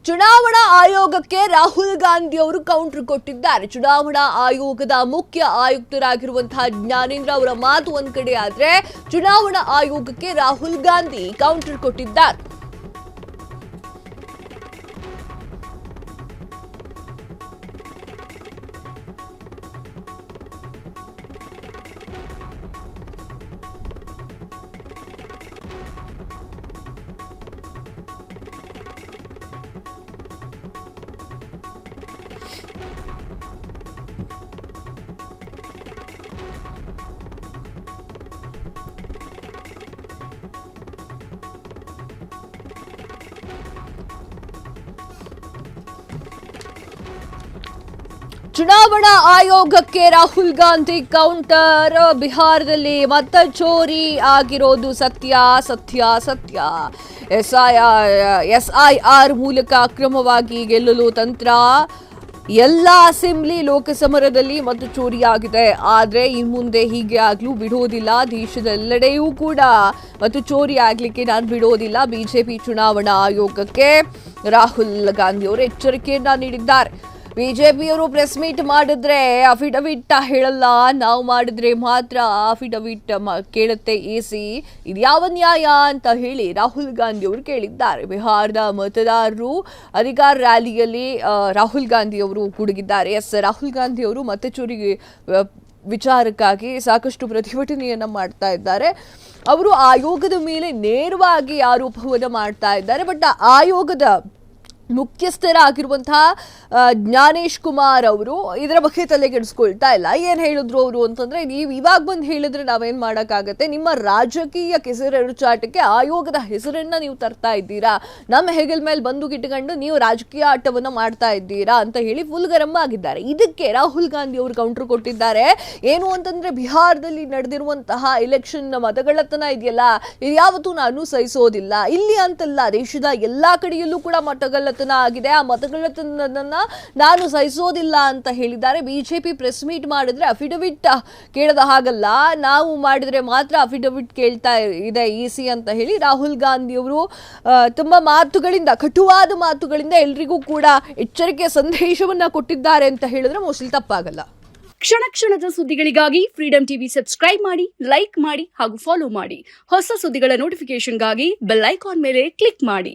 ಚುನಾವಣಾ ಆಯೋಗಕ್ಕೆ ರಾಹುಲ್ ಗಾಂಧಿ ಅವರು ಕೌಂಟರ್ ಕೊಟ್ಟಿದ್ದಾರೆ. ಚುನಾವಣಾ ಆಯೋಗದ ಮುಖ್ಯ ಆಯುಕ್ತರಾಗಿರುವಂತಹ ಜ್ಞಾನೇಂದ್ರ ಅವರ ಮಾತು ಒಂದ್ ಕಡೆ ಆದ್ರೆ, ಚುನಾವಣಾ ಆಯೋಗಕ್ಕೆ ರಾಹುಲ್ ಗಾಂಧಿ ಕೌಂಟರ್ ಕೊಟ್ಟಿದ್ದಾರೆ. ಚುನಾವಣಾ ಆಯೋಗಕ್ಕೆ ರಾಹುಲ್ ಗಾಂಧಿ ಕೌಂಟರ್. ಬಿಹಾರದಲ್ಲಿ ಮತ ಚೋರಿ ಆಗಿರೋದು ಸತ್ಯ. ಎಸ್ಐಆರ್ ಮೂಲಕ ಅಕ್ರಮವಾಗಿ ಗೆಲ್ಲಲು ತಂತ್ರ. ಎಲ್ಲ ಅಸೆಂಬ್ಲಿ ಲೋಕಸಮರದಲ್ಲಿ ಮತ ಚೋರಿಯಾಗಿದೆ. ಆದರೆ ಇನ್ನು ಮುಂದೆ ಹೀಗೆ ಆಗ್ಲೂ ಬಿಡೋದಿಲ್ಲ. ದೇಶದೆಲ್ಲೆಡೆಯೂ ಕೂಡ ಮತ ಚೋರಿ ಆಗ್ಲಿಕ್ಕೆ ನಾನು ಬಿಡೋದಿಲ್ಲ. ಬಿಜೆಪಿ ಚುನಾವಣಾ ಆಯೋಗಕ್ಕೆ ರಾಹುಲ್ ಗಾಂಧಿ ಅವರು ಎಚ್ಚರಿಕೆಯನ್ನ ನೀಡಿದ್ದಾರೆ. ಬಿಜೆಪಿಯವರು ಪ್ರೆಸ್ ಮೀಟ್ ಮಾಡಿದ್ರೆ ಅಫಿಡವಿಟ್ ಹೇಳಲ್ಲ, ನಾವು ಮಾಡಿದ್ರೆ ಮಾತ್ರ ಅಫಿಡವಿಟ್ ಕೇಳುತ್ತೆ ಎಸಿ. ಇದ್ಯಾವ ನ್ಯಾಯ ಅಂತ ಹೇಳಿ ರಾಹುಲ್ ಗಾಂಧಿ ಅವರು ಕೇಳಿದ್ದಾರೆ. ಬಿಹಾರದ ಮತದಾರರು ಅಧಿಕಾರ ರ್ಯಾಲಿಯಲ್ಲಿ ರಾಹುಲ್ ಗಾಂಧಿ ಅವರು ಗುಡುಗಿದ್ದಾರೆ. ರಾಹುಲ್ ಗಾಂಧಿ ಅವರು ಮತ ಚೋರಿ ವಿಚಾರಕ್ಕಾಗಿ ಸಾಕಷ್ಟು ಪ್ರತಿಭಟನೆಯನ್ನ ಮಾಡ್ತಾ ಇದ್ದಾರೆ. ಅವರು ಆಯೋಗದ ಮೇಲೆ ನೇರವಾಗಿ ಆರೋಪವನ್ನು ಮಾಡ್ತಾ ಇದ್ದಾರೆ. ಬಟ್ ಆಯೋಗದ ಮುಖ್ಯಸ್ಥರಾಗಿರುವಂತಹ ಜ್ಞಾನೇಶ್ ಕುಮಾರ್ ಅವರು ಇದರ ಬಗ್ಗೆ ತಲೆಗೆಡಿಸ್ಕೊಳ್ತಾ ಇಲ್ಲ. ಏನ್ ಹೇಳಿದ್ರು ಅವರು ಅಂತಂದ್ರೆ, ನೀವು ಇವಾಗ ಬಂದು ಹೇಳಿದ್ರೆ ನಾವೇನ್ ಮಾಡಕ್ಕಾಗತ್ತೆ, ನಿಮ್ಮ ರಾಜಕೀಯ ಕೆಸರೆರಚಾಟಕ್ಕೆ ಆಯೋಗದ ಹೆಸರನ್ನ ನೀವು ತರ್ತಾ ಇದ್ದೀರಾ, ನಮ್ಮ ಹೆಗಲ್ ಮೇಲೆ ಬಂದು ಗಿಟ್ಕೊಂಡು ನೀವು ರಾಜಕೀಯ ಆಟವನ್ನ ಮಾಡ್ತಾ ಇದ್ದೀರಾ ಅಂತ ಹೇಳಿ ಫುಲ್ ಗರಂ ಆಗಿದ್ದಾರೆ. ಇದಕ್ಕೆ ರಾಹುಲ್ ಗಾಂಧಿ ಅವರು ಕೌಂಟರ್ ಕೊಟ್ಟಿದ್ದಾರೆ. ಏನು ಅಂತಂದ್ರೆ, ಬಿಹಾರದಲ್ಲಿ ನಡೆದಿರುವಂತಹ ಎಲೆಕ್ಷನ್ ಮತಗಳ್ಳತನ ಇದೆಯಲ್ಲ, ಇದ್ಯಾವತ್ತೂ ನಾನು ಸಹಿಸೋದಿಲ್ಲ. ಇಲ್ಲಿ ಅಂತಲ್ಲ, ದೇಶದ ಎಲ್ಲಾ ಕಡೆಯಲ್ಲೂ ಕೂಡ ಮತಗಳ್ಳತನ ಆಗಿದೆ. ಆ ಮತಗಳ್ಳತನನ್ನ ನಾನು ಸಹಿಸೋದಿಲ್ಲ ಅಂತ ಹೇಳಿದ್ದಾರೆ. ಬಿಜೆಪಿ ಪ್ರೆಸ್ ಮೀಟ್ ಮಾಡಿದ್ರೆ ಅಫಿಡವಿಟ್ ಕೇಳದ ಹಾಗಲ್ಲ, ನಾವು ಮಾಡಿದ್ರೆ ಮಾತ್ರ ಅಫಿಡವಿಟ್ ಕೇಳ್ತಾ ಇದೆ ಇಸಿ ಅಂತ ಹೇಳಿ ರಾಹುಲ್ ಗಾಂಧಿ ಅವರು ತುಂಬಾ ಮಾತುಗಳಿಂದ, ಕಟುವಾದ ಮಾತುಗಳಿಂದ ಎಲ್ರಿಗೂ ಕೂಡ ಎಚ್ಚರಿಕೆ ಸಂದೇಶವನ್ನ ಕೊಟ್ಟಿದ್ದಾರೆ ಅಂತ ಹೇಳಿದ್ರೆ ಮೋಸ್ಟ್ಲಿ ತಪ್ಪಾಗಲ್ಲ. ಕ್ಷಣ ಕ್ಷಣದ ಸುದ್ದಿಗಳಿಗಾಗಿ ಫ್ರೀಡಂ ಟಿವಿ ಸಬ್ಸ್ಕ್ರೈಬ್ ಮಾಡಿ, ಲೈಕ್ ಮಾಡಿ ಹಾಗೂ ಫಾಲೋ ಮಾಡಿ. ಹೊಸ ಸುದ್ದಿಗಳ ನೋಟಿಫಿಕೇಶನ್ಗಾಗಿ ಬೆಲ್ ಐಕಾನ್ ಮೇಲೆ ಕ್ಲಿಕ್ ಮಾಡಿ.